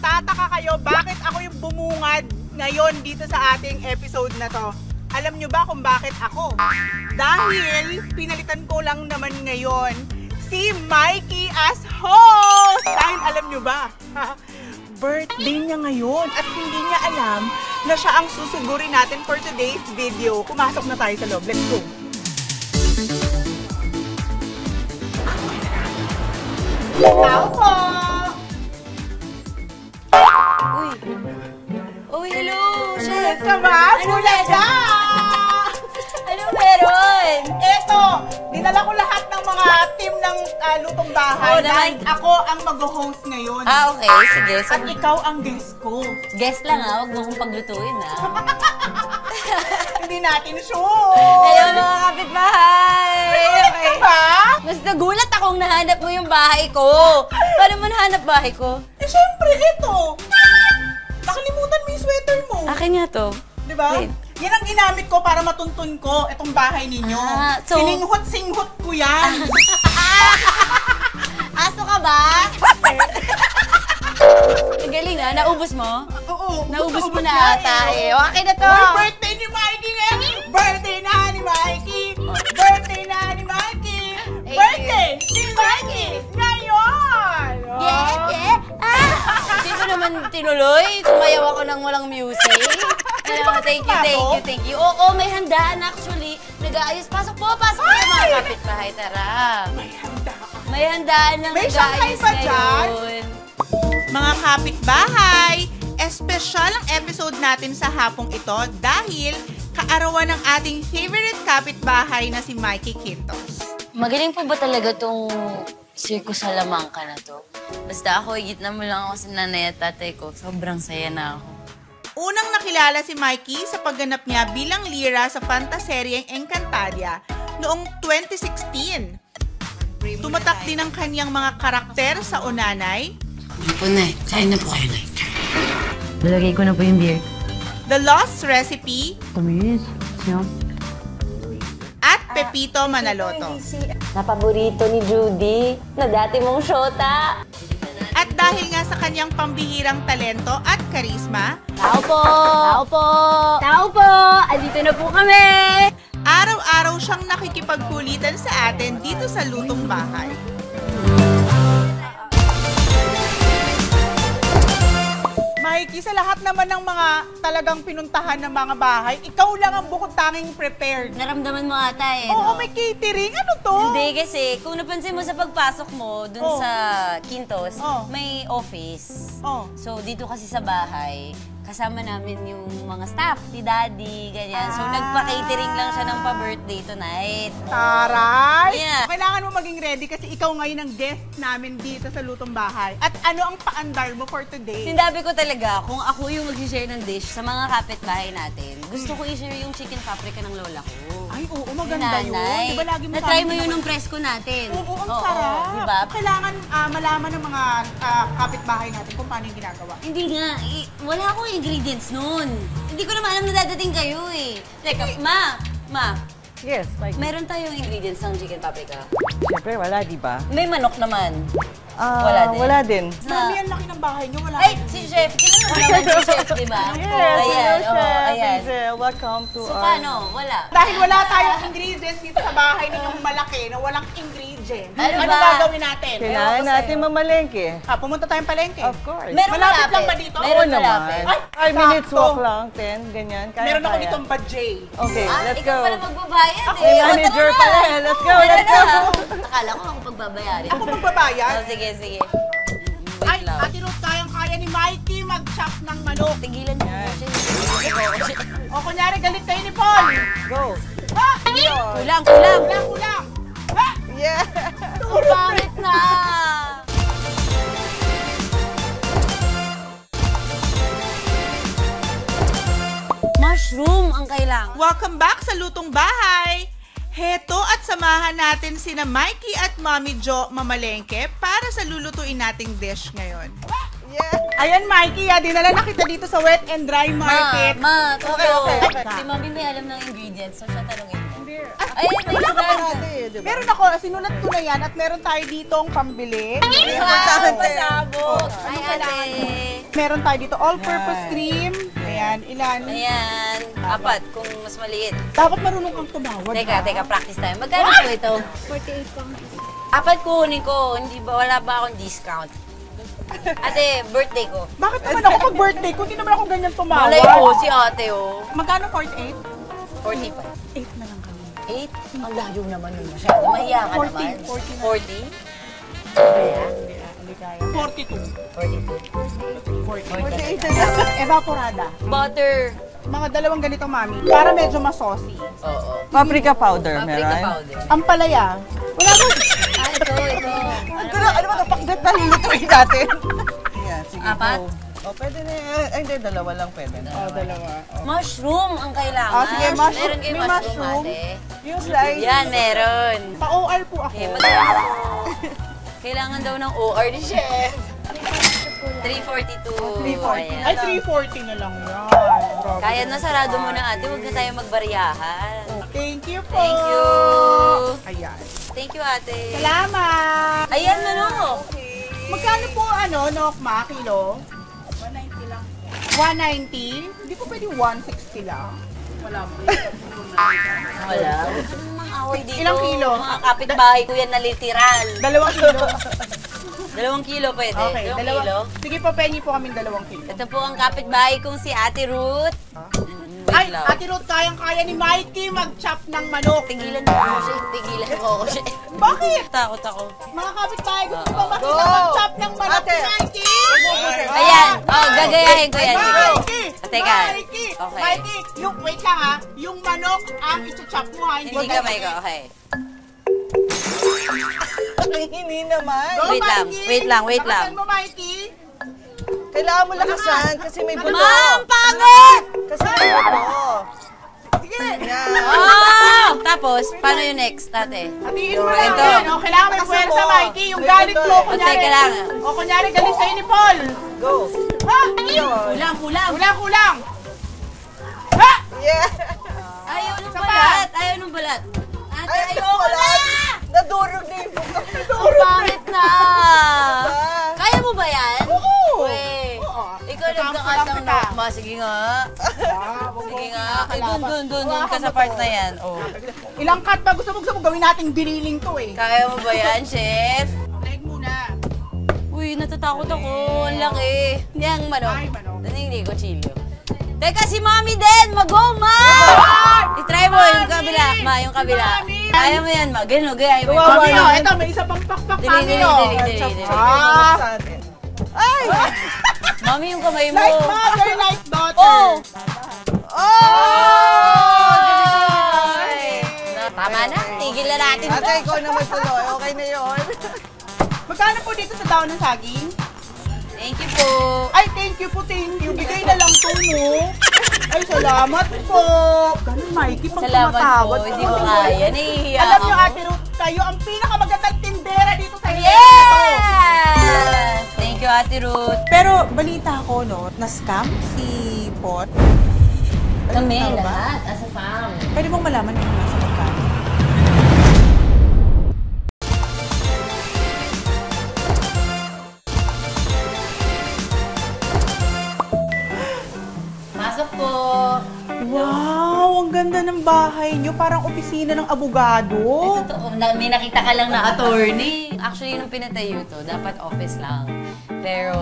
Magtataka kayo bakit ako yung bumungad ngayon dito sa ating episode na to. Alam nyo ba kung bakit ako? Dahil pinalitan ko lang naman ngayon si Mikey as host! Dahil alam nyo ba, birthday niya ngayon at hindi niya alam na siya ang susugurin natin for today's video. Pumasok na tayo sa loob. Let's go! Tao po! Uy, hello, chef! Ka ba? Bulaga! Ano meron? Eto, dinala ko lahat ng mga team ng lutong bahay. Oo Dahil naman. ako ang mag-host ngayon. Okay, sige. So, At ikaw ang guest ko. guess lang huwag mo kong paglutuin Hindi natin sure. Hello mga kapitbahay! Okay. Ha? Mas nagulat akong nahanap mo yung bahay ko. Paano mo nahanap bahay ko? Eh, syempre, ito. Nakalimutan mo yung sweater mo. Akin nga to. Diba? Wait. Yan ang ginamit ko para matuntun ko itong bahay ninyo. So, Sininghot-singhot ko yan. aso ka ba? Galing naubos mo? Oo. Naubos mo na ata eh. Okay na to. Uy, birthday ni Mikey ngayon! Birthday na ni Mikey! Birthday na ni Mikey! Birthday ni Mikey! Ngayon! Yeah! Hindi ko naman tinuloy. Sumayaw ako ng walang music. Thank you. Oo, may handaan actually. Nag-aayos. Pasok po mga kapitbahay. Tara. May handa. May handaan ng May Shanghai nag-aayos pa dyan? ngayon. Mga kapitbahay, espesyal ang episode natin sa hapong ito dahil kaarawan ng ating favorite kapitbahay na si Mikey Quintos. Magaling po ba talaga tong Circus Salamanca na to? Basta ako, higit na mo lang ako sa nanay at tatay ko. Sobrang saya na ako. Unang nakilala si Mikey sa pagganap niya bilang lira sa fantaseryeng Encantadia noong 2016. Tumatak din ang kanyang mga karakter sa Onanay, Hindi po, Nay. Kain na po kayo, Nay. Lalagay ko na po yung beer. The Lost Recipe, Tamis. Siya. at Pepito Manaloto. Na paborito ni Judy, na dati mong shota. At dahil nga sa kanyang pambihirang talento at karisma, Tao po! Tao po! Tao po! Andito na po kami! araw-araw siyang nakikipagkulitan sa atin dito sa Lutong Bahay. Mikey, sa lahat naman ng mga talagang pinuntahan ng mga bahay, ikaw lang ang bukod tanging prepared. Naramdaman mo ata eh, Oo, no? may catering. Ano to? Hindi kasi, kung napansin mo sa pagpasok mo dun Oh. sa Quintos, Oh. may office. Oh. So, dito kasi sa bahay, kasama namin yung mga staff, ni Daddy, ganyan. So, nagpa-catering lang siya ng pa-birthday tonight. Taray! Yeah. Kailangan mo maging ready kasi ikaw ngayon ang guest namin dito sa Lutong Bahay. At ano ang paandar mo for today? Sinabi ko talaga, kung ako yung mag-share ng dish sa mga kapitbahay natin, gusto ko i-share yung chicken paprika ng lola ko. Ay, oo, maganda yun. Di ba lagi mo Na-try mo kami yun naman- nung presko natin. Oo, ang sarap. Diba? Kailangan malaman ng mga kapitbahay natin kung paano yung ginagawa. Hindi nga, wala akong ingredients nun. Hindi ko naman alam na dadating kayo eh. Teka, Ma, Yes, like, meron tayong ingredients ng chicken paprika. syempre wala, di ba? May manok naman. Wala din. Mami, ang laki ng bahay niyo. Wala. Ay, si Chef. Kilala mo naman si Chef, di ba? Yes, hello, Chef. ayan. Hazel, welcome to So, our... paano? Wala. Dahil wala tayong ingredients dito sa bahay ninyong malaki na walang ingredients. Ano Ano ba? gagawin natin? Kailangan natin mamalengke. Pumunta tayong palengke. Of course. Meron Malapit malapit. lang ba dito? Meron Oo naman. malapit. Ay, 5 minutes sakto. walk lang, 10, ganyan. Kaya, Meron ako kaya. ditong budget. Okay, let's ikaw go. pala magbabayad Ako eh. yung O, manager tara pala na. eh. Let's go, Tara let's na. go. Akala ko ako pagbabayarin. Ako magbabayad. Oh, sige. Ay, Ate Ruth, kayang-kaya ni Mikey mag-chop ng manok. Tigilan mo. O, kunyari, galit kayo ni Paul. Go. Ha? Kulang. Kulang. Ha? Yeah. Bakit na? Mushroom ang kailangan. Welcome back sa Lutong Bahay. Heto at samahan natin sina Mikey at Mommy Jo mamalengke para sa lulutuin nating dish ngayon. Yeah. Ayan, Mikey, dinala na kita dito sa Wet and Dry Market. Okay. Si Mami may alam ng ingredients, so siya tanongin mo. Hindi. Ay, may Wala ka ba? isa. Meron ako, sinulat ko na yan at meron tayo ditong pambili. Wow, Pasabog. pasabog. Ano Ay, kailangan ate. Meron tayo dito all-purpose cream. Ayan, ilan? Ayan, 4 kung mas maliit. Dapat marunong kang tumawag. Teka, practice tayo. Magkano po ito? 48 pounds. 4 kunin ko, wala ba akong discount? Ate, birthday ko. Bakit naman ako pag birthday ko? Hindi naman ako ganyan tumawag. Malay ko, si ate oh. Magkano 48? 45. 8 na lang kami. 8? Ang layo naman nun masyado. Mahiya ka 40, naman. 40 na. 40? Kaya? Hindi kaya. 42. 42. 48. Evaporada. Butter. Mga dalawang ganito, mami. Para medyo masosi. Oo. Paprika powder, Paprika meron? powder. Ang palaya. Wala ba? Ito. Ano ba ito? Pakdat na lilutuin natin. Ayan, sige, 4? go. O, pwede na yan. Ay, hindi, dalawa lang pwede na. Dalawa. Mushroom ang kailangan. Ah, sige, mushroom. Meron kayo May mushroom, mushroom. ate. Yung slice. Yan, meron. Pa-OR po ako. Okay, kailangan daw ng OR ni Chef. 342. 340. Ayan. Ay, 340 na lang yan. Grabe. Kaya na, sarado mo na ate. Huwag na tayo magbaryahan. Thank you po. Thank you. Ayan. Thank you, ate. Salamat. Ayan na, no? Magkano po Nokma, kilo? 190 lang. 190? Hindi po pwede 160 lang. Wala po. Wala. Ang away dito. Ilang kilo? Mga kapitbahay ko yan na literal. 2 kilo. 2 kilo pwede. Okay, 2 kilo. Sige po, penny po kaming 2 kilo. Ito po ang kapitbahay kong si Ate Ruth. Ay, Wait lang. Ate Ruth, kayang-kaya ni Mikey mag-chop ng manok. Tigilan mo ako siya. Tigilan mo ako siya. Bakit? Takot ako. Mga kapitbahay, gusto ko ba makita mag-chop ng manok ni Ate. Mikey? Ayan. Oh, gagayahin ko yan. Sige. Mikey! Teka. Mikey! Okay. Mikey! Wait lang ha. Yung manok ang i-chop mo ha. Hindi kamay ko. Okay. Hindi naman. Go, Wait lang, Mikey! wait lang, wait lang. Lakasan mo, Mikey! Kailangan mo lakasan kasi may buto. Ma'am, pangit! Kasi may buto. Sige! Yan. Oh! Tapos, paano yung next, ate? Hatiin mo lang Ito. yan. O, kailangan may Kasi puwersa, po, Mikey. Yung may galit buto mo, eh. kunyari. Okay, kailangan. O, kunyari, galit sa'yo ni Paul. Go. Ha? Yun. Kulang. Ha? Yeah. Ayaw nung Isa pa. balat. Ayaw nung balat. Ate, Ay, ayoko wala. na! Nadurog na yung buto. Ang pangit na! Kaya mo ba yan? Oo. Uy, Oo. ikaw Kasama nagkakatang lang kita. nokma. Sige nga. Sige nga. Ay, Nakakalaban. dun ka sa part na yan. Oh. Ilang cut ba gusto mo gawin nating diniling to eh. Kaya mo ba yan, chef? Leg muna. Uy, natatakot ako. Ang laki. Hindi ang manok. Ay, manok. Hindi ko chilyo. Teka, si Mami din! Mag-go, Ma! I-try mo yung kabila. Ma, yung kabila. Mami! Kaya mo yan, Ma. Ganun, gaya mo. Kawawa Mami, yan. oh, eto, may isa pang pakpak Dili, mami, dili, oh. dili, dili. Ah. Sa atin. Ay! Mami, yung kamay mo. Like mother, like daughter. Oh! Oh! Tama na. Tigil na natin Ate, ito. ikaw na magtuloy. Okay na yun. Magkano po dito sa daon ng saging? Thank you po. Ay, thank you po, thank you. Bigay na lang to, no? Ay, salamat po. Ganun, Mikey, pag Salamat po. tumatawad. Hindi ko kaya. Nahihiya Alam niyo, ako. Ate Ruth, kayo ang pinakamagandang tindera dito sa Yeah! Thank you, Ate Ruth. Pero balita ko, no, na-scam si Pot. Kami, Tama ba? lahat, as a fam. Pwede mong malaman kung nasa magkano. Pasok po. Wow, ang ganda ng bahay niyo. Parang opisina ng abogado. Totoo, may nakita ka lang na attorney. Actually, nung pinatayo to, dapat office lang. Pero,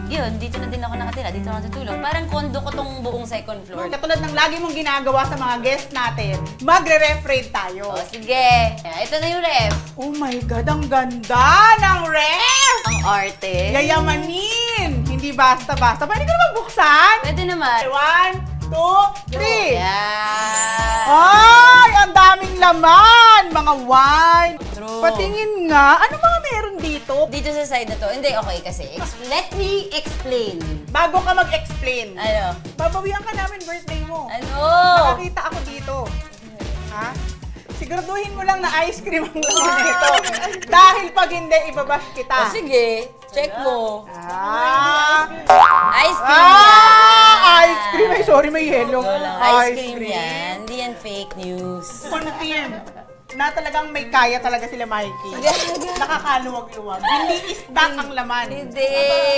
yun, dito na din ako nakatira, dito ako natutulog. Parang kondo ko tong buong second floor. Katulad ng lagi mong ginagawa sa mga guest natin, magre-ref raid tayo. O, sige. Ito na yung ref. Oh my God, ang ganda ng ref! Ang arte. Yayamanin! Hindi basta-basta. Pwede ka naman buksan? Pwede naman. 1, 2, 3! Yeah. Ay! Ang daming laman! Mga wine! True. Patingin nga. Ano mga meron dito? Dito sa side na to, hindi, okay kasi. Let me explain. Bago ka mag-explain, Ano? babawian ka namin birthday mo. Ano? Nakakita ako dito. Ha? Siguraduhin mo lang na ice cream ang laman dito. Dahil pag hindi, ibabash kita. O, sige. Check mo. Ah! Ice cream yan. Ice cream! Ay, sorry, may yellow. Ice cream yan. Hindi yan fake news. Panatin. na talagang may kaya talaga sila Mikey. Nakakaluwag-luwag. Hindi isda ang laman. Hindi.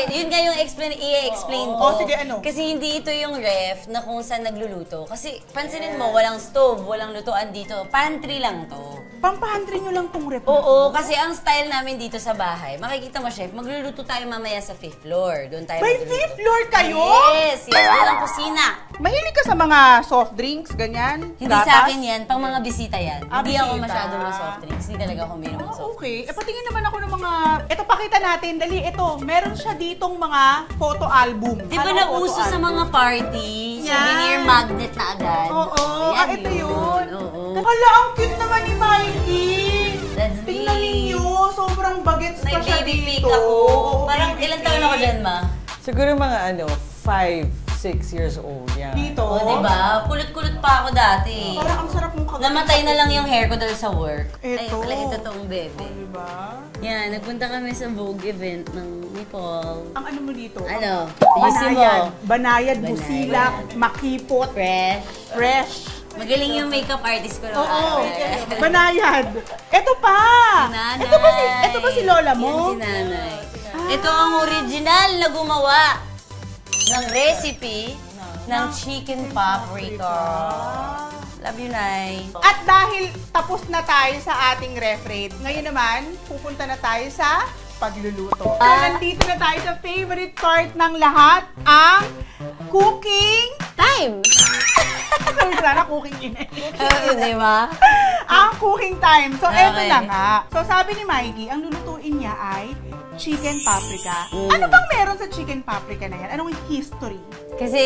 Yun nga yung i-explain ko. Oh, sige, ano? Kasi hindi ito yung ref na kung saan nagluluto. Kasi pansinin mo, walang stove, walang lutuan dito. Pantry lang to. Pampahantry nyo lang tong rep. Oo, kasi ang style namin dito sa bahay, makikita mo, chef, magluluto tayo mamaya sa 5th floor. Doon tayo May magluluto. 5th floor kayo? Yes, doon ang kusina. Mahilig ka sa mga soft drinks, ganyan? Hindi Gatas? sa akin yan, pang mga bisita yan. Hindi ako bisita. masyado ng soft drinks. Hindi talaga ako mayroon ng soft drinks. Okay. Patingin naman ako ng mga... Ito, pakita natin. Dali, ito. Meron siya ditong mga photo album. Di ba Anong nauso photo sa album? mga party? Yan. Souvenir magnet na agad. Oo. Ayan, Ito yun. Oo. Hala, ang cute naman ni Mikey. That's Tingnan me. ninyo. Sobrang bagets May pa siya baby pic dito. ako. Oo, Parang baby ilan taon pic. ako dyan, ma? Siguro mga 5, 6 years old. Yan. Dito. O, diba? Kulot-kulot pa ako dati. Parang ang sarap mong kagabi. Namatay na lang yung hair ko dahil sa work. Ay, Ito. pala ito tong bebe. Diba? Yan, nagpunta kami sa Vogue event ng ni Paul. Ang ano mo dito? Ano? Banayad. Ayusin mo. Banayad, Banayad. busilak, makipot, Fresh. fresh. Magaling yung makeup artist ko. Oo. Banayad. Ito pa. Nanay. Ito ba si Lola mo? Yan si nanay. Ito ang original na gumawa ng recipe ng chicken paprika. Love you, Nay. At dahil tapos na tayo sa ating refrade, ngayon naman, pupunta na tayo sa pagluluto. So, nandito na tayo sa favorite part ng lahat, ang cooking. Time! Sabi sana cooking inay. Oo, di ba? Ang cooking time. So, eto Okay. na nga. So, sabi ni Mikey, ang lulutuin niya ay chicken paprika. Ano bang meron sa chicken paprika na yan? Anong history? Kasi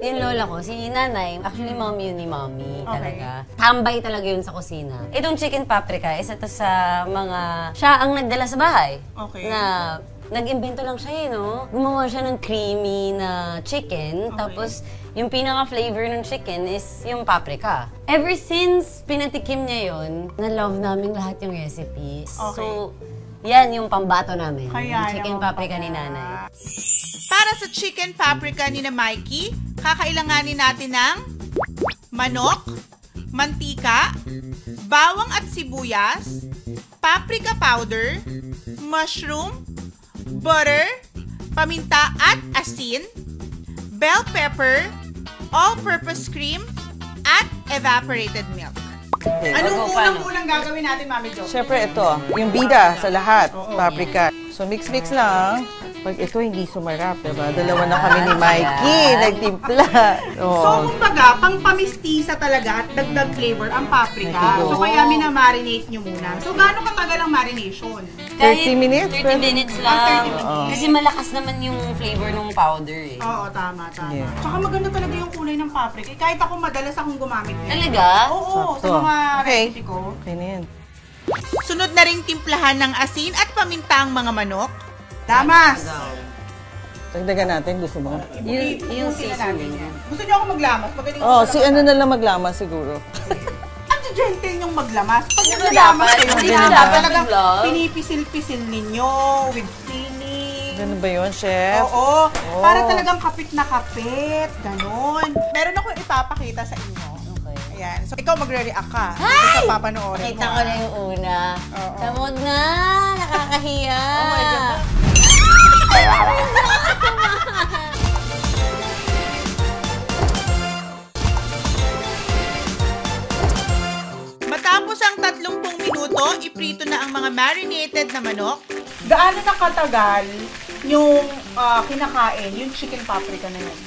yung lola ko, si nanay, actually mommy yun ni mommy Okay. talaga. Tambay talaga yun sa kusina. Itong chicken paprika, isa to sa mga, siya ang nagdala sa bahay. Okay. Na nag-imbento lang siya no? Gumawa siya ng creamy na chicken, Okay. tapos yung pinaka-flavor ng chicken is yung paprika. Ever since pinatikim niya yun, na-love namin lahat yung recipe. Okay. So, yan yung pambato namin. Kaya yung chicken naman paprika pala. ni nanay. Para sa chicken paprika ni na Mikey, kakailanganin natin ng manok, mantika, bawang at sibuyas, paprika powder, mushroom, butter, paminta at asin, bell pepper, all-purpose cream, at evaporated milk. Anong unang gagawin natin, Mami Jo? Siyempre ito, yung bida sa lahat, paprika. So mix-mix lang. Pag ito hindi sumarap, diba? Dalawa na kami ni Mikey, nagtimpla. So, Oh. kumbaga, pang pamistisa talaga at dagdag flavor ang paprika. Ito. So, kaya minamarinate nyo muna. So, gaano katagal ang marination? 30 minutes? 30 minutes lang. 30 minutes. Kasi malakas naman yung flavor ng powder eh. Oo, tama. Yeah. Tsaka maganda talaga yung kulay ng paprika. Kahit ako madalas akong gumamit nito. Talaga? Oo, sa Sakto. mga Okay. recipe ko. Okay na yan. Sunod na ring timplahan ng asin at paminta ang mga manok. Damas! Dagdagan natin, gusto mo? Yung Ipusin na natin seasoning. yan. Gusto niyo ako maglamas? Magaling ako Oh, sa si ano na lang maglamas siguro. Ang gentle niyong maglamas. Pag Di ba naglamas dapat? kayo, Di di ba ba dapat talagang yung vlog? pinipisil-pisil ninyo with feeling. Ganun ba yun, chef? Oo. Para talagang kapit na kapit. Ganon. Meron akong ipapakita sa inyo. Okay. Ayan. So, ikaw magre-react ka. Hi! Sa papanoorin mo. Nakita ko na yung una. Oo. Tamod na! Nakakahiya! Oh my God. Matapos ang 30 minuto, iprito na ang mga marinated na manok. Gaano na katagal yung kinakain, yung chicken paprika na yun?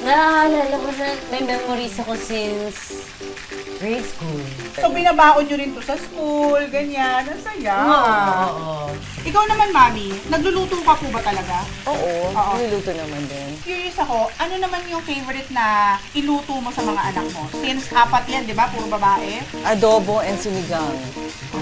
Naalala ko na may memories ako since grade school. So, binabaon nyo rin to sa school, ganyan. Ang saya. Oo. Ikaw naman, Mami, nagluluto ka po ba talaga? Oo, Oo. niluto naman din. Curious ako, ano naman yung favorite na iluto mo sa mga anak mo? Since 4 yan, di ba? Puro babae. Adobo and sinigang.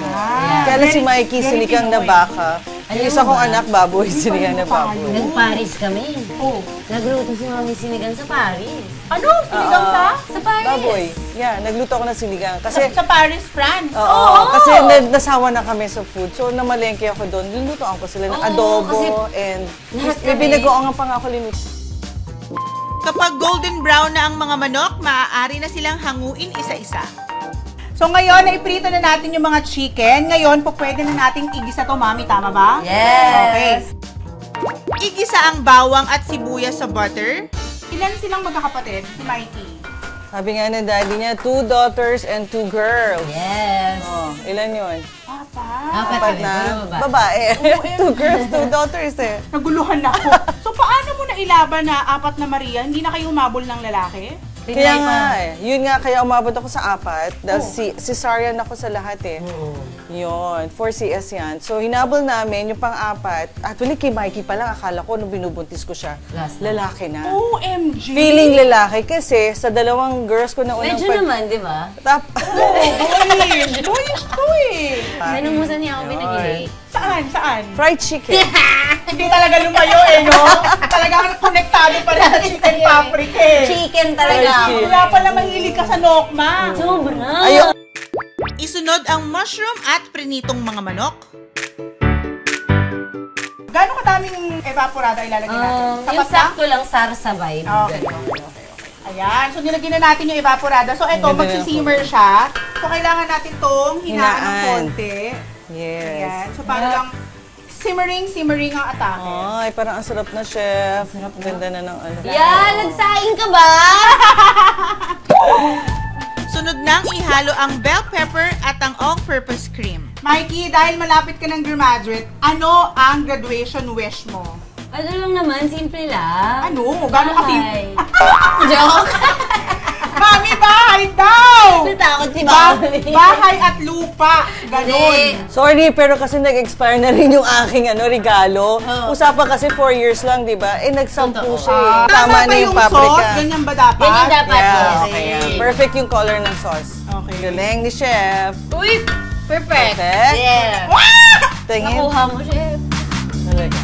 Ah, Kaya lang si very- Mikey, very sinigang na Pinoy. baka. Yung isa mo kong ba? anak, baboy, sinigang na baboy. Nag-Paris kami. Oh. Nagluto si Mami sinigang sa Paris. Ano? Sinigang sa? Sa Paris? Baboy. Yeah, nagluto ako ng sinigang. Kasi, Sa Paris, France. oo, kasi nasawa na kami sa food. So, namalengke ako doon. Nilutoan ko sila ng Oo, adobo kasi and lahat may kami- binagoong pa nga ako linuto. Kapag golden brown na ang mga manok, maaari na silang hanguin isa-isa. So ngayon, naiprito na natin yung mga chicken. Ngayon, pwede na nating igisa to, Mami. Tama ba? Yes! Okay. Igisa ang bawang at sibuyas sa butter. Ilan silang magkakapatid? Si Mikey. Sabi nga ng daddy niya, 2 daughters and 2 girls. Yes! Oh, ilan yun? Apat Na na. babae. 2 girls, 2 daughters eh. Naguluhan ako. So paano mo na ilaban na 4 na Maria? Hindi na kayo umabol ng lalaki? Kaya nga eh. Yun nga, kaya umabot ako sa 4. Dahil cesarean ako sa lahat eh. Yun, 4 CS yan. So hinabol namin yung pang-4. Actually kay Mikey pa lang, akala ko nung binubuntis ko siya, lalaki na. OMG! Feeling lalaki kasi sa 2 girls ko na unang Medyo naman, di ba? Boyish to eh! Nanungusan niya ako binagilay. Saan? Fried chicken. Hindi talaga lumayo eh, no? Talagang konektado pa rin sa chicken paprika eh. Chicken talaga ako. Kaya pala mahilig ka sa nokma. Sobra! Ayun. Isunod ang mushroom at prinitong mga manok. Gano'ng kadaming evaporada ilalagay natin? Yung Sapat lang? sakto lang sarsa vibe. Okay. Ayan. So, nilagyan na natin yung evaporada. So, ito, Nilagyan na magsisimmer siya. So, kailangan natin itong hinaan ng Hinaan. konti. Yes. Ayan. So, para lang simmering ang atake. Ay, parang ang sarap na, chef. Ang ganda na ng ano. Yeah, nagsaing ka ba? Sunod nang ihalo ang bell pepper at ang all-purpose cream. Mikey, dahil malapit ka ng graduate, ano ang graduation wish mo? Ano lang naman, simple lang. Ano? Gano'n kasi? Bahay. Joke! Mami, bahay daw! Natakot si Mami. Bahay at lupa. Ganon. Hindi. Sorry, pero kasi nag-expire na rin yung aking regalo. Usapan kasi 4 years lang, di ba? Eh, nag-10 Totoo. siya eh. Tama ba na yung sauce? paprika. Ganyan ba dapat? Ganyan dapat, Yeah, yes. okay. Yeah. Perfect yung color ng sauce. Okay. Galing ni chef. Uy! Perfect! Perfect. Yeah! Tingin. Nakuha mo, chef. Talaga.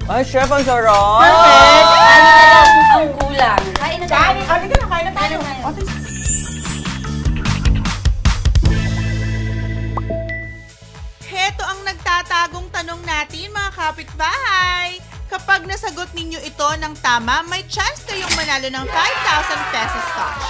Ay, chef, ang sarap. Perfect! Ano na lang ang kulang? Kain na tayo. Kain na tayo. Kain na tayo. O, tis- Heto ang nagtatagong tanong natin, mga kapitbahay. Kapag nasagot ninyo ito ng tama, may chance kayong manalo ng 5,000 pesos cash.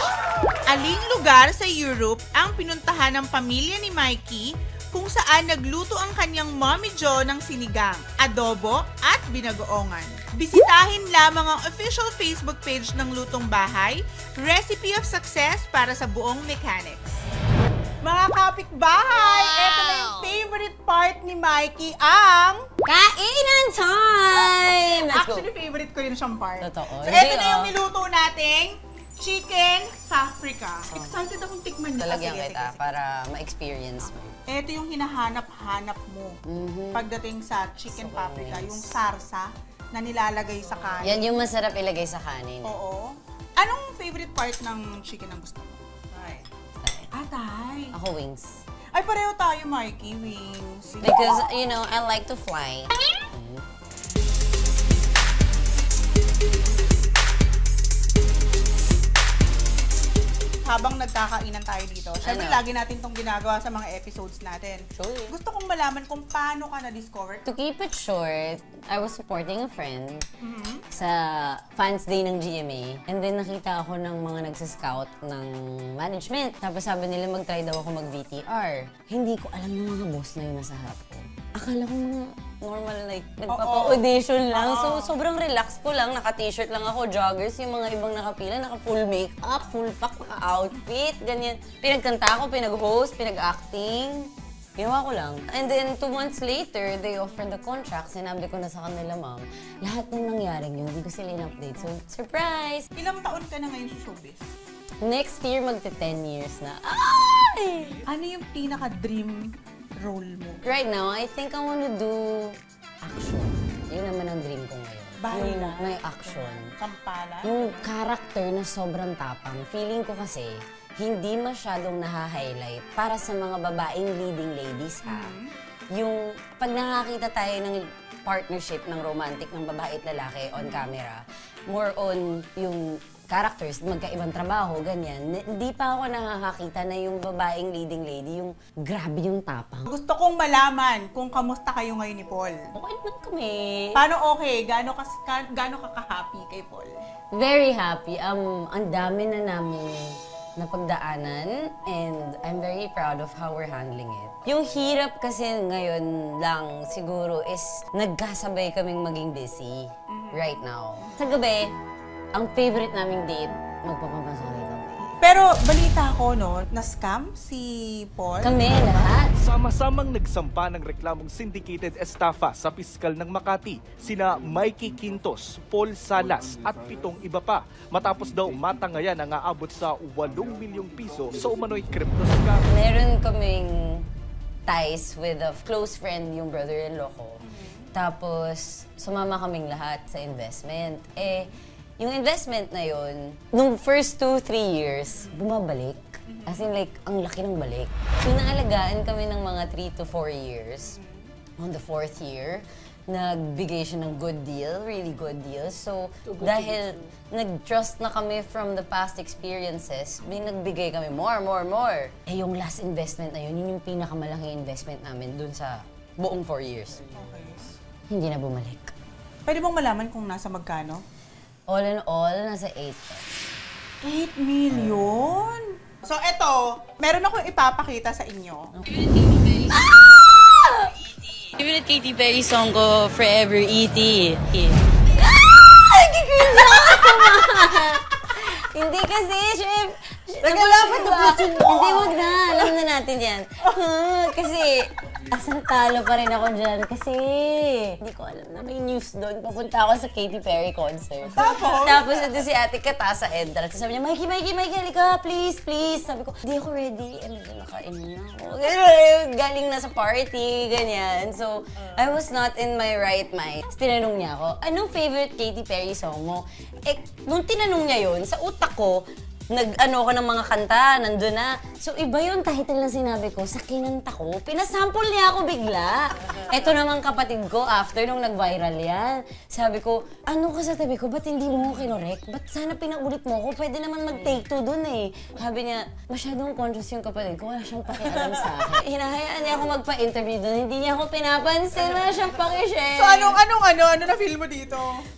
Aling lugar sa Europe ang pinuntahan ng pamilya ni Mikey kung saan nagluto ang kanyang Mommy Jo ng sinigang, adobo at binagoongan. Bisitahin lamang ang official Facebook page ng Lutong Bahay, Recipe of Success para sa buong mechanics. Mga kapitbahay, ito na yung favorite part ni Mikey, ang... Kainan time! Let's go. Actually, favorite ko rin siyang part. Totoo. So, Hindi, ito na yung oh. niluto nating chicken paprika. Excited akong tikman niya. Talagyan Sige, kita sige. para ma-experience mo. Ito yung hinahanap-hanap mo pagdating sa chicken So paprika. nice. Yung sarsa na nilalagay sa kanin. Yan yung masarap ilagay sa kanin. Oo. Anong favorite part ng chicken ang gusto mo? Atay. Ako wings. Ay, pareho tayo, Mikey. Wings. Because, you know, I like to fly. Habang nagkakainan tayo dito, syempre Ano? lagi natin itong ginagawa sa mga episodes natin. Sure. Gusto kong malaman kung paano ka na-discover. To keep it short, I was supporting a friend sa fans day ng GMA. And then nakita ako ng mga nagsascout ng management. Tapos sabi nila mag-try daw ako mag-VTR. Hindi ko alam ng mga boss na yun nasa harap ko. Akala ko mga normal like nagpapa-audition lang. So sobrang relax ko lang. Naka-t-shirt lang ako, joggers. Yung mga ibang nakapila, naka-full makeup, full pack, naka-outfit, ganyan. Pinagkanta ako, pinag-host, pinag-acting. Ginawa ko lang. And then, 2 months later, they offered the contract. Sinabi ko na sa kanila, ma'am, lahat ng nangyaring yun, hindi ko sila in-update. So, surprise! Ilang taon ka na ngayon sa showbiz? Next year, magte-10 years na. Ay! Ano yung pinaka-dream role mo? Right now, I think I wanna do action. Yun naman ang dream ko ngayon. Bahina? Yung may action. Sampalan? Yung character na sobrang tapang. Feeling ko kasi, hindi masyadong naha-highlight para sa mga babaeng leading ladies, ha? Yung pag nakakita tayo ng partnership ng romantic ng babae at lalaki on camera, more on yung characters, magkaibang trabaho, ganyan. Hindi pa ako nakakakita na yung babaeng leading lady, yung grabe yung tapang. Gusto kong malaman kung kamusta kayo ngayon ni Paul. Okay naman kami. Paano okay? Gaano ka ka-happy kay Paul? Very happy. Ang dami na namin napagdaanan and I'm very proud of how we're handling it. Yung hirap kasi ngayon lang siguro is nagkasabay kaming maging busy right now. Sa gabi, ang favorite naming date, magpapamasahe kami. Pero balita ko, no, na-scam si Paul. Kami lahat. Sama-samang nagsampa ng reklamong syndicated estafa sa piskal ng Makati, sina Mikey Quintos, Paul Salas at 7 iba pa. Matapos daw matangayan ang aabot sa 8 milyong piso sa umano'y crypto scam. Meron kaming ties with a close friend, yung brother-in-law ko. Tapos, sumama kaming lahat sa investment. Yung investment na yun, nung first 2-3 years, bumabalik. As in like, ang laki ng balik. Pinaalagaan kami ng mga 3 to 4 years. On the 4th year, nagbigay siya ng good deal, really good deal. So, dahil nag-trust na kami from the past experiences, nagbigay kami more. Yung last investment na yun, yun yung pinakamalaking investment namin dun sa buong 4 years. Okay. Hindi na bumalik. Pwede bang malaman kung nasa magkano? All in all, nasa 8. 8 million? So, eto, meron akong ipapakita sa inyo. Favorite Katy Perry song ko, Forever E.T. Hindi kasi, chef. Hindi, wag na. Alam na natin yan. Kasi, asang talo pa rin ako dyan. Kasi, hindi ko alam na may news doon. Papunta ako sa Katy Perry concert. Tapos ito si ate Kata sa entrance. Sabi niya, Mikey, halika, please. Sabi ko, hindi ako ready. Nakain na ako. Galing na sa party, ganyan. So, I was not in my right mind. Tapos tinanong niya ako, anong favorite Katy Perry song mo? Nung tinanong niya yun, sa utak ko, nag-ano ko ng mga kanta, nandun na. So, iba yung title na sinabi ko sa kinanta ko. Pinasample niya ako bigla. Ito naman kapatid ko, after nung nag-viral yan. Sabi ko, ano ka sa tabi ko? Ba't hindi mo ko kinorek? Ba't sana pinaulit mo ko? Pwede naman mag-take two dun eh. Sabi niya, masyadong conscious yung kapatid ko. Wala siyang pakialam sa akin. Hinahayaan niya ako magpa-interview dun. Hindi niya ako pinapansin. Wala siyang pakishare. So, ano na feel mo dito?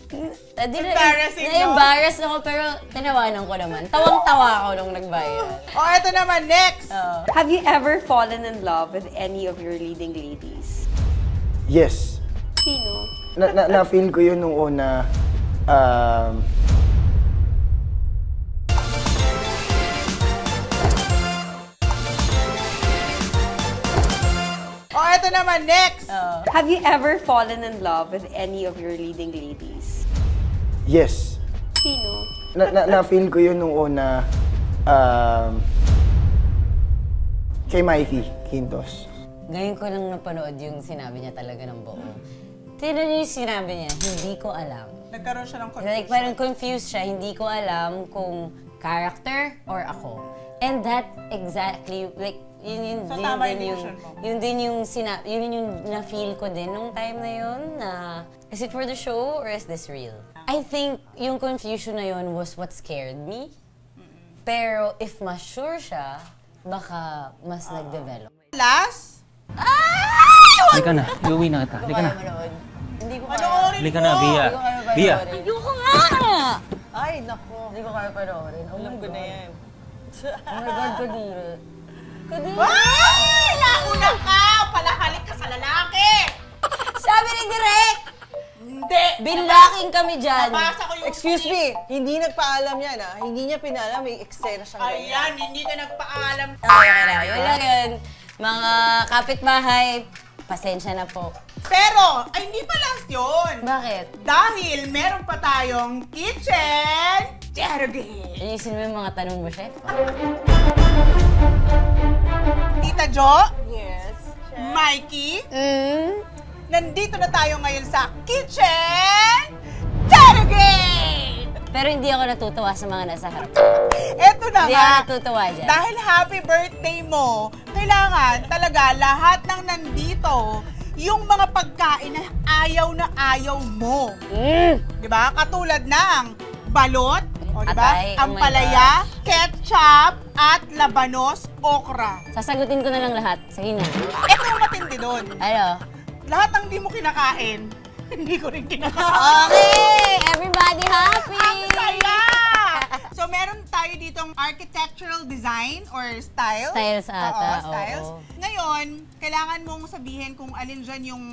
Embarrassing, no? Na-embarrass ako, pero tinawanan ko naman. Tawang-tawa ako nung nag-viral. Eto naman, next! Have you ever fallen in love with any of your leading ladies? Yes. Sino? Na-feel ko yun nung una. Eto naman, next! Have you ever fallen in love with any of your leading ladies? Yes. Sino? Na-feel ko yun nung una. Kay Mikey Quintos. Ngayon ko lang napanood yung sinabi niya talaga ng buo. Tignan niyo yung sinabi niya, hindi ko alam. Nagkaroon siya ng confusion. Like, parang confused siya, hindi ko alam kung character or ako. And that exactly, like, yun So, din, tama yung din yung, decision mo? yun din yung yun yung na-feel ko din nung time na yun na, is it for the show or is this real? I think yung confusion na yun was what scared me. Pero if mas sure siya, baka mas nag-develop. Last? Halika na, iuwi na kita. Halika na. Hindi ko kaya. Halika na, Bia. Bia! Ayoko nga! Ay, nako. Hindi ko kaya panoorin. Alam ko na yan. Oh my God, Kadil. Kadil! Ay! Nauna ka! Palahalik ka sa lalaki! Sabi ni Direk! Hindi! Binlaking kami dyan. Nabasa ko yung Excuse me, hindi nagpaalam yan ah. Hindi niya pinaalam, may eksena siyang ganyan. Ayan, hindi ka nagpaalam. Yun lang yun. Mga kapitbahay, pasensya na po. Pero, ay hindi pa last yun. Bakit? Dahil meron pa tayong kitchen interrogate. Ayusin mo yung mga tanong mo, chef. Tita Jo, Yes. Mikey, Mm? nandito na tayo ngayon sa kitchen interrogate! Pero hindi ako natutuwa sa mga nasa harap. Eto na Hindi nga. ako natutuwa dyan. Dahil happy birthday mo, kailangan talaga lahat ng nandito, yung mga pagkain na ayaw mo. Diba? Katulad ng balot, o diba? Atay, oh my Ampalaya, ketchup, at labanos, okra. Sasagutin ko na lang lahat. Sige na. Ito yung matindi doon. Ano? Lahat ng di mo kinakain, hindi ko rin kinakain. Okay! Everybody happy! Ang saya! So, meron tayo ditong architectural design or styles. Styles ata, styles. oo. Ngayon, kailangan mong sabihin kung alin dyan yung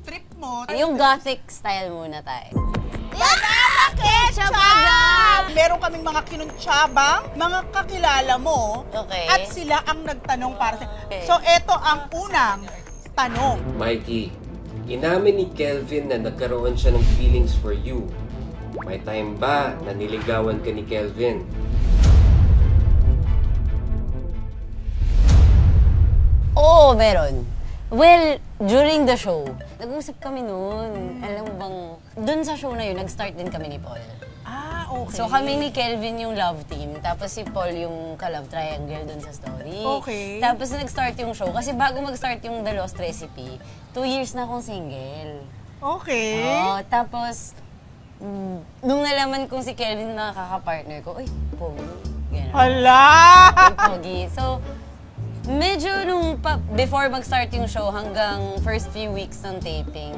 trip mo. Yung gothic style muna tayo. Meron kaming mga kinuntsabang, mga kakilala mo. Okay. At sila ang nagtanong para sa... Okay. So, eto ang unang tanong. Mikey, inamin ni Kelvin na nagkaroon siya ng feelings for you. May time ba na niligawan ka ni Kelvin? Oo, meron. Well, during the show, nag-usap kami noon. Alam mo bang, dun sa show na yun, nag-start din kami ni Paul. Ah, okay. So kami ni Kelvin yung love team, tapos si Paul yung ka-love triangle dun sa story. Okay. Tapos nag-start yung show, kasi bago mag-start yung The Lost Recipe, 2 years na akong single. Okay. Oo, tapos, nung nalaman kong si Kelvin na nakaka-partner ko, uy, pogi. Ganun. Hala! Uy, pogi. So, medyo nung before mag-start yung show hanggang first few weeks ng taping,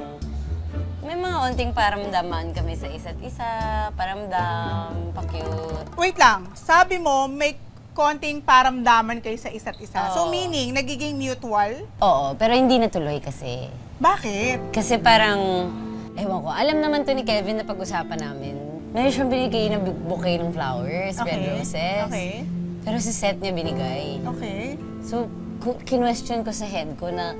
may mga onting paramdaman kami sa isa't isa, paramdam, pa-cute. Wait lang, sabi mo may konting paramdaman kayo sa isa't isa. So Oo. meaning, nagiging mutual? Oo, pero hindi natuloy kasi. Bakit? Kasi parang, ewan ko, alam naman to ni Kelvin na pag-usapan namin. Meron siyang binigay na bouquet ng flowers, red roses. Okay. Pero sa set niya binigay. Okay. So, kinwestiyon ko sa head ko na,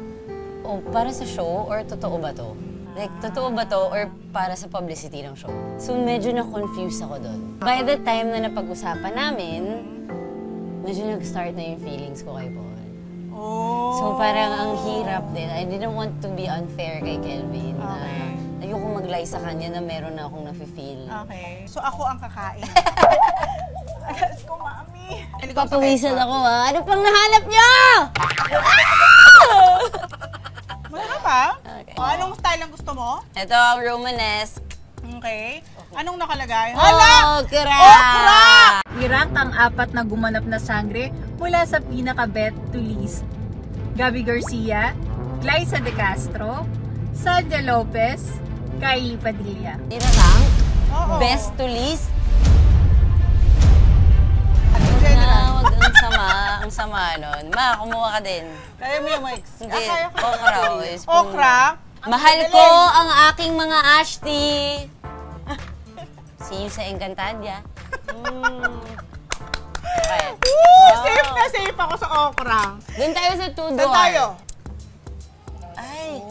oh, para sa show or totoo ba to? Like, totoo ba to or para sa publicity ng show? So, medyo na-confuse ako doon. By the time na napag-usapan namin, medyo nag-start na yung feelings ko kay Paul. Oh. So, parang ang hirap din. I didn't want to be unfair kay Kelvin. Okay. Na ayoko mag-lie sa kanya na meron na akong nafe-feel. Okay. So ako ang kakain. Alas ko, mami. Papawisan ako, ha? Ano pang nahanap niyo? Wala pa? Okay. O, anong style ang gusto mo? Ito ang Romanesque. Okay. Anong nakalagay? Okra! Okra! Iraq ang apat na gumanap na sangre mula sa pinaka-bet to least. Gabby Garcia, Glyza De Castro, Sandra Lopez, Kylie Padilla. Yun na lang? Oo. Best to least? General. Wag ang sama nun. Ma, kumuha ka din. Kaya mo yung mics. Hindi, kaya ko. okra. Okra? Mahal ko ang aking mga Ashti. See you sa Encantadia. Okay. Safe na safe ako sa okra. Doon tayo sa Tudor. Saan tayo? Ay.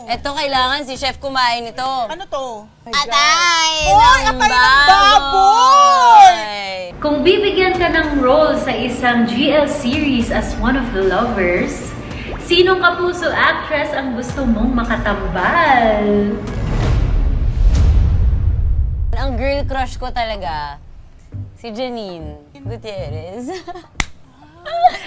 Ito, kailangan si chef kumain nito. Ano to? Atay Oy, ng atay ng baboy! Kung bibigyan ka ng role sa isang GL series as one of the lovers, sinong kapuso actress ang gusto mong makatambal? Ang girl crush ko talaga, si Janine Gutierrez.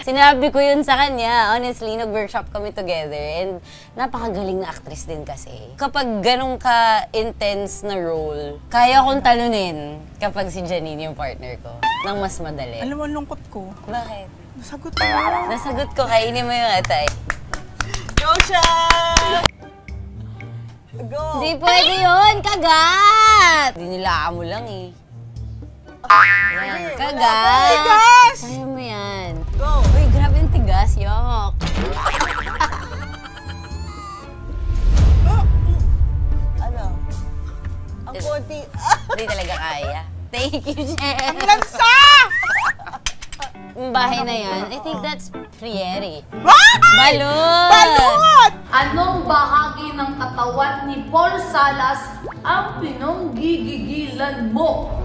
Sinabi ko yun sa kanya. Honestly, nag-workshop kami together and napakagaling na actress din kasi. Kapag ganun ka-intense na role, kaya kong talunin kapag si Janine yung partner ko nang mas madali. Alam mo, ang lungkot ko. Bakit? Nasagot ko. Nasagot ko, kainin mo yung atay. Go, siya! Go! Hindi pwede yun, kagat! Dinilaan mo lang eh. Yan, kagat! Tigas! Kaya mo yan. Go! Uy, grabe yung tigas, yok. Ano? Ang konti. Hindi talaga kaya. Thank you, Chef. Ang lansa! Yung bahay na yan, I think that's Frieri. What? Balot! Balot! Anong bahagi ng katawan ni Paul Salas ang pinanggigigilan mo?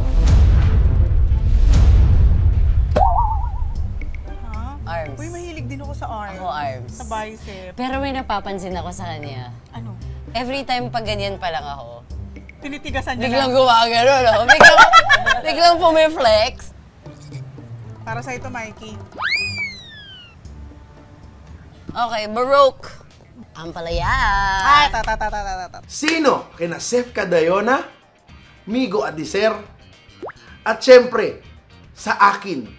Arms. Uy, mahilig din ako sa arms. Ako arms. Sa bicep. Pero may napapansin ako sa kanya. Ano? Every time pag ganyan pa lang ako, Tinitigasan niya biglang na. gumagano, no? Biglang pumiflex. Para sa ito, Mikey. Okay, Baroque. Ang palaya. Ah, ta. Sino? Kina Chef Cadayona, Migo Adiser, at syempre, sa akin,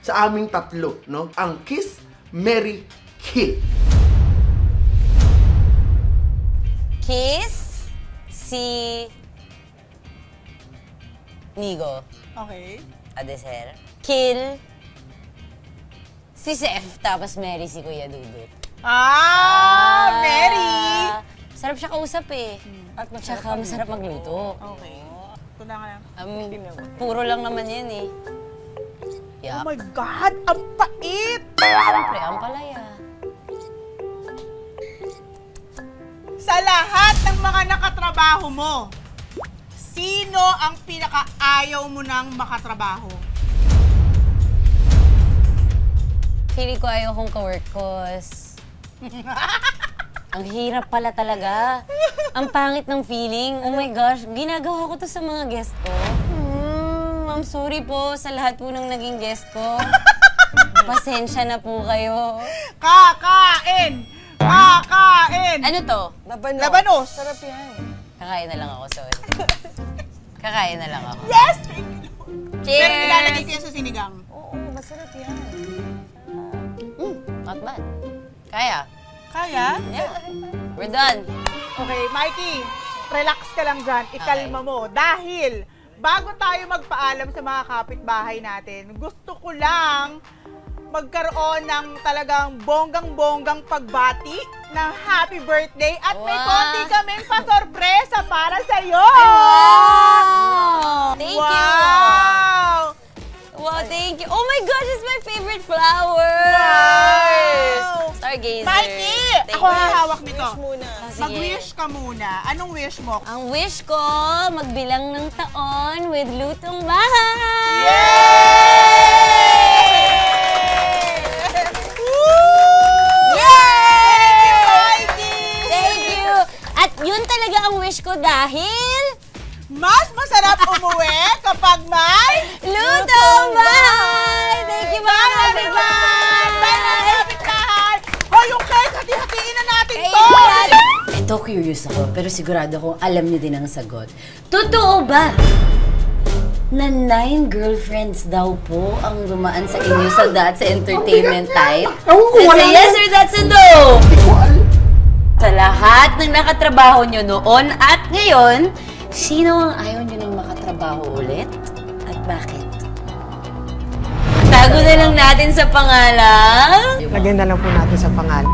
sa aming tatlo, no? Ang Kiss, Marry, Kill. Kiss, si Migo. Okay. Adeser. Kill. Si Seth, tapos Mary si Kuya Dudut. Mary! Sarap siya kausap eh. At masarap magluto. Okay. Ito na nga. Puro lang naman yan eh. Oh my God! Ang pait! Siyempre, ang palaya. Sa lahat ng mga nakatrabaho mo, sino ang pinaka-ayaw mo nang makatrabaho? Feeling ko ayaw kong ka-work cause ang hirap pala talaga. Ang pangit ng feeling. Oh my gosh, ginagawa ko to sa mga guest ko. I'm sorry po sa lahat po ng naging guest ko. Pasensya na po kayo. Kakain! Kakain! Ano to? Labanos. Labanos. Sarap yan. Kakain na lang ako, sorry. Kakain na lang ako. Yes! Cheers! Pero nilalagay ko yan sa sinigang. Oo, masarap yan. Not bad. Kaya? Kaya? Yeah. We're done. Okay, Mikey, relax ka lang dyan. Ikalma mo. Dahil, bago tayo magpaalam sa mga kapitbahay natin, gusto ko lang magkaroon ng talagang bonggang-bonggang pagbati ng happy birthday at may konti kaming pa-sorpresa para sa'yo! Wow! Thank you! Wow, thank you! Oh my gosh, it's my favorite flowers! Wow! Stargazer! Mikey! Thank Ako you. hahawak nito. Wish muna. Mag-wish ka muna. Anong wish mo? Ang wish ko, magbilang ng taon with lutong bahay! Yun talaga ang wish ko dahil mas masarap umuwi kapag may lutong bahay! Thank you, mga kapitbahay! Bye, mga kapitbahay! Hoy, yung cake, hati-hatiin na natin to! Ito, curious ako, pero sigurado akong alam niyo din ang sagot. Totoo ba na 9 girlfriends daw po ang dumaan sa inyo sa That's Entertainment Time? That's a yes or that's a no? Sa lahat ng nakatrabaho nyo noon at ngayon, sino ang ayaw nyo nang makatrabaho ulit? At bakit? Tago na lang natin sa pangalan. Lagyan na lang po natin sa pangalan.